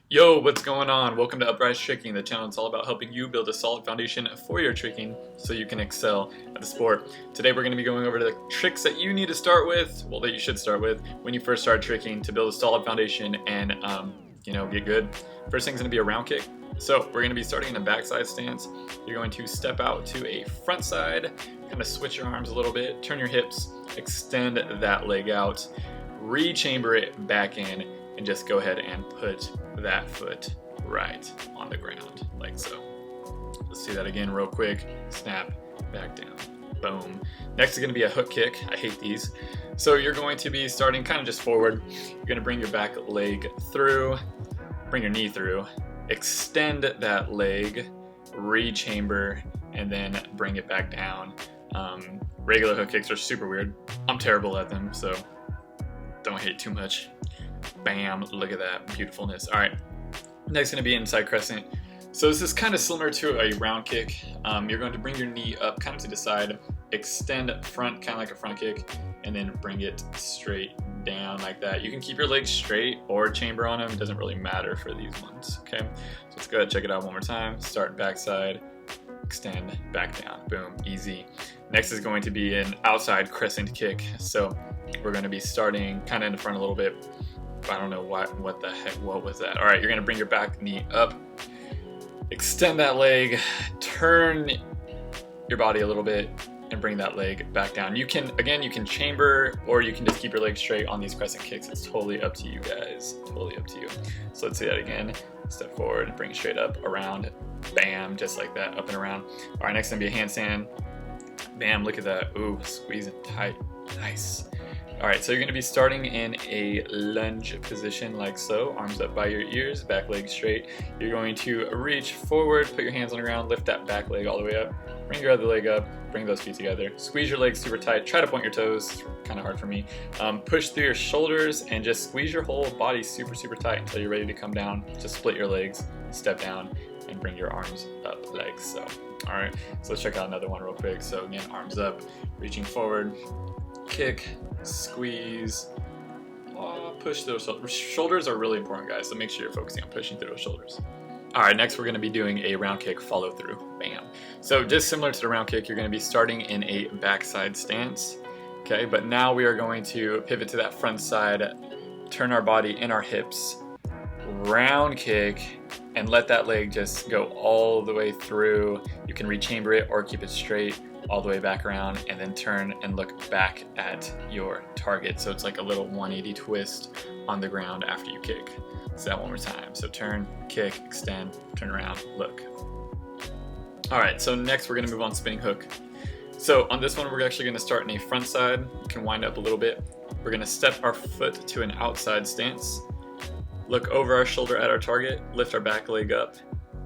Yo, what's going on? Welcome to Upraiz Tricking, the channel that's all about helping you build a solid foundation for your tricking so you can excel at the sport. Today we're going to be going over the tricks that you need to start with, well, that you should start with when you first start tricking to build a solid foundation and, get good. First thing's going to be a round kick. So we're going to be starting in a backside stance. You're going to step out to a front side, kind of switch your arms a little bit, turn your hips, extend that leg out, re-chamber it back in, and just go ahead and put that foot right on the ground, like so. Let's do that again real quick. Snap, back down, boom. Next is gonna be a hook kick. I hate these. So you're going to be starting kind of just forward. You're gonna bring your back leg through, bring your knee through, extend that leg, re-chamber, and then bring it back down. Regular hook kicks are super weird. I'm terrible at them, so don't hate too much. Bam, look at that beautifulness. All right, next gonna be inside crescent. So this is kind of similar to a round kick. You're going to bring your knee up kind of to the side, extend front, kind of like a front kick, and then bring it straight down like that. You can keep your legs straight or chamber on them. It doesn't really matter for these ones, okay? So let's go ahead and check it out one more time. Start backside, extend, back down, boom, easy. Next is going to be an outside crescent kick. So we're gonna be starting kind of in the front a little bit. I don't know what the heck, what was that? All right, you're gonna bring your back knee up, extend that leg, turn your body a little bit, and bring that leg back down. You can chamber, or you can just keep your legs straight on these crescent kicks. It's totally up to you guys, totally up to you. So let's do that again. Step forward, bring it straight up, around, bam, just like that, up and around. All right, next gonna be a handstand. Bam, look at that, ooh, squeezing tight, nice. All right, so you're gonna be starting in a lunge position like so, arms up by your ears, back leg straight. You're going to reach forward, put your hands on the ground, lift that back leg all the way up, bring your other leg up, bring those feet together, squeeze your legs super tight, try to point your toes, it's kind of hard for me. Push through your shoulders and just squeeze your whole body super, super tight until you're ready to come down. Just split your legs, step down, and bring your arms up like so. All right, so let's check out another one real quick. So again, arms up, reaching forward, kick, squeeze, push those shoulders. Shoulders are really important, guys, so make sure you're focusing on pushing through those shoulders. All right, next we're gonna be doing a round kick follow through, bam. So just similar to the round kick, you're gonna be starting in a backside stance, okay? But now we are going to pivot to that front side, turn our body in our hips, round kick, and let that leg just go all the way through. You can rechamber it or keep it straight all the way back around, and then turn and look back at your target. So it's like a little 180 twist on the ground after you kick. So that one more time. So turn, kick, extend, turn around, look. All right, so next we're gonna move on spinning hook. So on this one, we're actually gonna start in a front side. You can wind up a little bit. We're gonna step our foot to an outside stance, look over our shoulder at our target, lift our back leg up,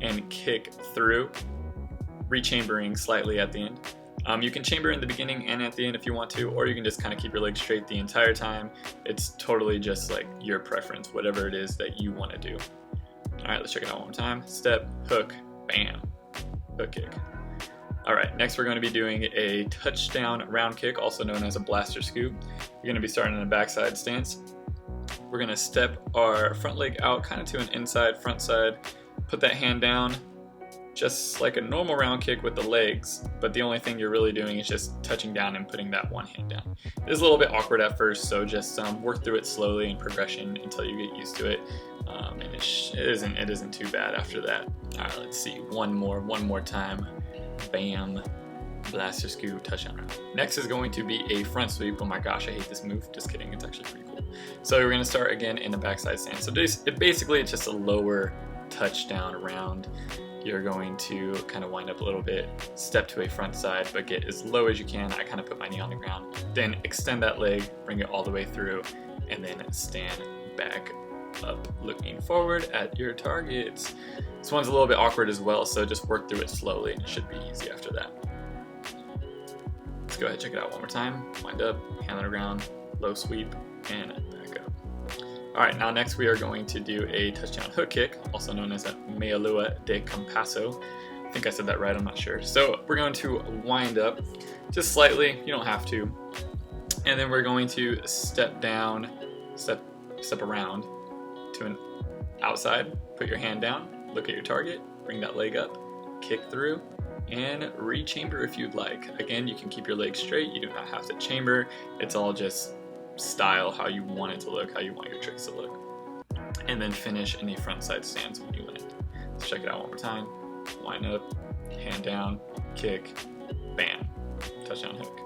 and kick through, rechambering slightly at the end. You can chamber in the beginning and at the end if you want to, or you can just kind of keep your legs straight the entire time. It's totally just like your preference, whatever it is that you want to do. All right, let's check it out one more time. Step, hook, bam, hook kick. All right, next we're going to be doing a touchdown round kick, also known as a blaster scoop. You're going to be starting in a backside stance. We're going to step our front leg out kind of to an inside front side, put that hand down, just like a normal round kick with the legs, but the only thing you're really doing is just touching down and putting that one hand down. It is a little bit awkward at first, so just work through it slowly in progression until you get used to it, and it isn't too bad after that. All right, let's see, one more time. Bam, blaster scoop, touchdown round. Next is going to be a front sweep. Oh my gosh, I hate this move. Just kidding, it's actually pretty cool. So we're gonna start again in the backside stance. So basically it's just a lower touchdown round. You're going to kind of wind up a little bit, step to a front side, but get as low as you can. I kind of put my knee on the ground, then extend that leg, bring it all the way through, and then stand back up, looking forward at your targets. This one's a little bit awkward as well, so just work through it slowly, and it should be easy after that. Let's go ahead and check it out one more time. Wind up, hand on the ground, low sweep, and back up. All right, now next we are going to do a touchdown hook kick, also known as a meia lua de compasso. I think I said that right, I'm not sure. So we're going to wind up just slightly, you don't have to. And then we're going to step down, step around to an outside, put your hand down, look at your target, bring that leg up, kick through, and re-chamber if you'd like. Again, you can keep your legs straight, you do not have to chamber. It's all just style, how you want it to look, how you want your tricks to look. And then finish in a front side stance when you land. Let's check it out one more time. Line up, hand down, kick, bam, touchdown hook.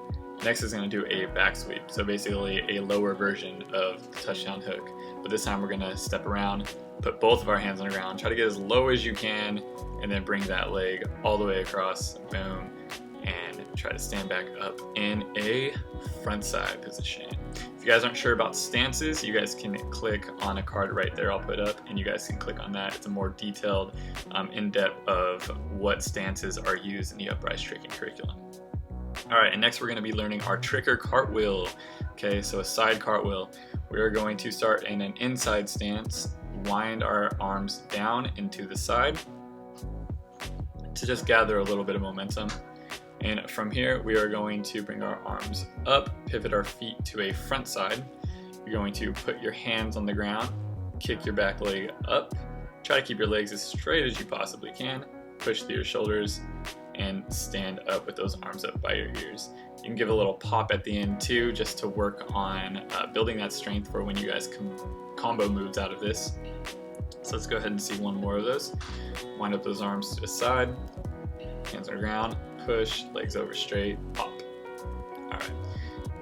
Next is going to do a back sweep, so basically a lower version of the touchdown hook. But this time we're going to step around, put both of our hands on the ground, try to get as low as you can, and then bring that leg all the way across, boom, and try to stand back up in a front side position. If you guys aren't sure about stances, you guys can click on a card right there I'll put up, and you guys can click on that. It's a more detailed, in-depth of what stances are used in the Upraiz tricking curriculum. Alright, and next we're going to be learning our tricker cartwheel. Okay, so a side cartwheel. We are going to start in an inside stance, wind our arms down into the side to just gather a little bit of momentum. And from here, we are going to bring our arms up, pivot our feet to a front side. You're going to put your hands on the ground, kick your back leg up, try to keep your legs as straight as you possibly can, push through your shoulders, and stand up with those arms up by your ears. You can give a little pop at the end too, just to work on building that strength for when you guys combo moves out of this. So let's go ahead and see one more of those. Wind up those arms to the side, hands on the ground, push, legs over straight, pop. Alright.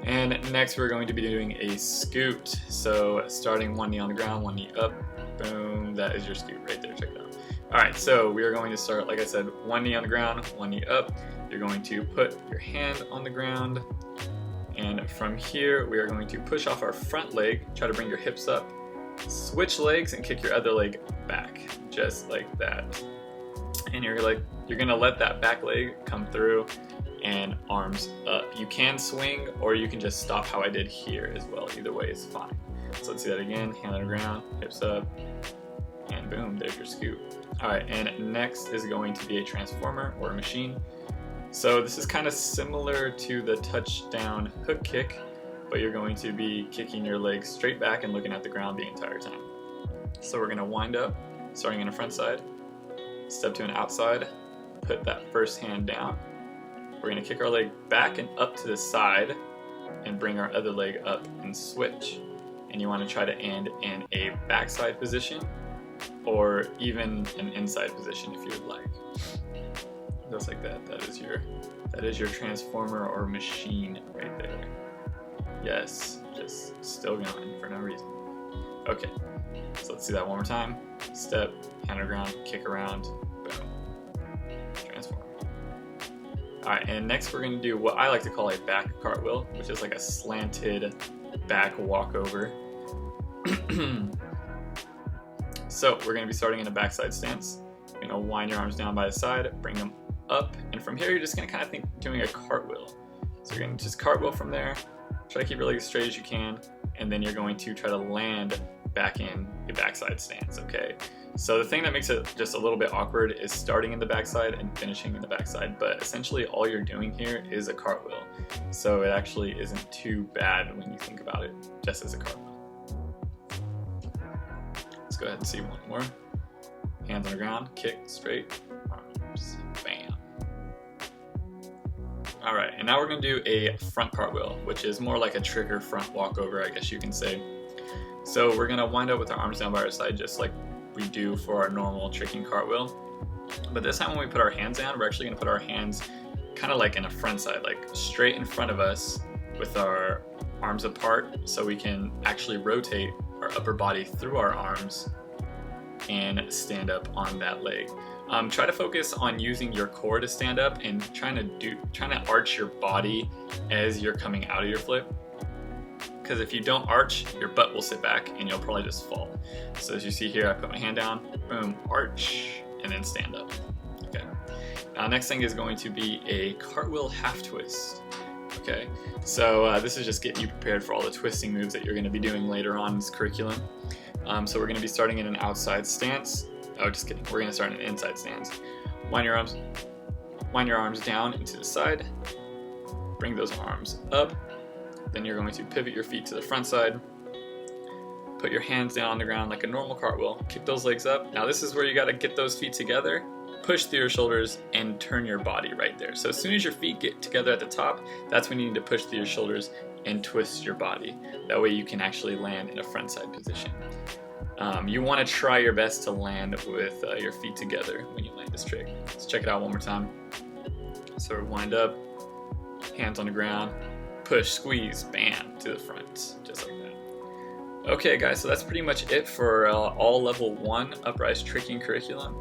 And next we're going to be doing a scoot. So starting one knee on the ground, one knee up, boom, that is your scoot right there, check it out. Alright, so we are going to start, like I said, one knee on the ground, one knee up. You're going to put your hand on the ground, and from here we are going to push off our front leg, try to bring your hips up, switch legs and kick your other leg back, just like that. And you're gonna let that back leg come through and arms up. You can swing or you can just stop how I did here as well. Either way is fine. So let's do that again, hand on the ground, hips up, and boom, there's your scoop. Alright, and next is going to be a transformer or a machine. So this is kind of similar to the touchdown hook kick, but you're going to be kicking your legs straight back and looking at the ground the entire time. So we're going to wind up, starting in a front side, step to an outside, put that first hand down. We're going to kick our leg back and up to the side and bring our other leg up and switch. And you want to try to end in a backside position or even an inside position if you would like. Just like that. That is your transformer or machine right there. Yes, just still going for no reason. Okay, so let's do that one more time. Step, hand on the ground, kick around, boom, transform. Alright, and next we're going to do what I like to call a back cartwheel, which is like a slanted back walkover. So we're going to be starting in a backside stance. You're going to wind your arms down by the side, bring them up, and from here you're just going to kind of think doing a cartwheel. So you're going to just cartwheel from there, try to keep your legs as straight as you can, and then you're going to try to land back in a backside stance, okay? So the thing that makes it just a little bit awkward is starting in the backside and finishing in the backside, but essentially all you're doing here is a cartwheel. So it actually isn't too bad when you think about it, just as a cartwheel. Let's go ahead and see one more. Hands on the ground, kick, straight, arms, bam. Alright, and now we're going to do a front cartwheel, which is more like a trigger front walkover, I guess you can say. So we're going to wind up with our arms down by our side just like we do for our normal tricking cartwheel. But this time when we put our hands down, we're actually going to put our hands kind of like in a front side, like straight in front of us with our arms apart so we can actually rotate our upper body through our arms and stand up on that leg. Try to focus on using your core to stand up and trying to arch your body as you're coming out of your flip. Because if you don't arch, your butt will sit back and you'll probably just fall. So as you see here, I put my hand down, boom, arch, and then stand up. Okay. Now next thing is going to be a cartwheel half twist. Okay, so this is just getting you prepared for all the twisting moves that you're going to be doing later on in this curriculum. So we're going to be starting in an outside stance. Oh, just kidding. We're going to start in an inside stance. Wind your arms down into the side. Bring those arms up. Then you're going to pivot your feet to the front side. Put your hands down on the ground like a normal cartwheel. Kick those legs up. Now this is where you got to get those feet together, push through your shoulders, and turn your body right there. So as soon as your feet get together at the top, that's when you need to push through your shoulders and twist your body. That way you can actually land in a front side position. You want to try your best to land with your feet together when you land this trick. Let's check it out one more time. So wind up, hands on the ground, push, squeeze, bam, to the front, just like that. Okay guys, so that's pretty much it for all level 1 Upraiz tricking curriculum.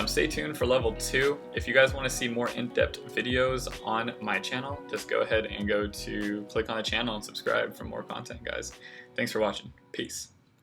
Stay tuned for level 2. If you guys want to see more in-depth videos on my channel, just go ahead and click on the channel and subscribe for more content, guys. Thanks for watching. Peace.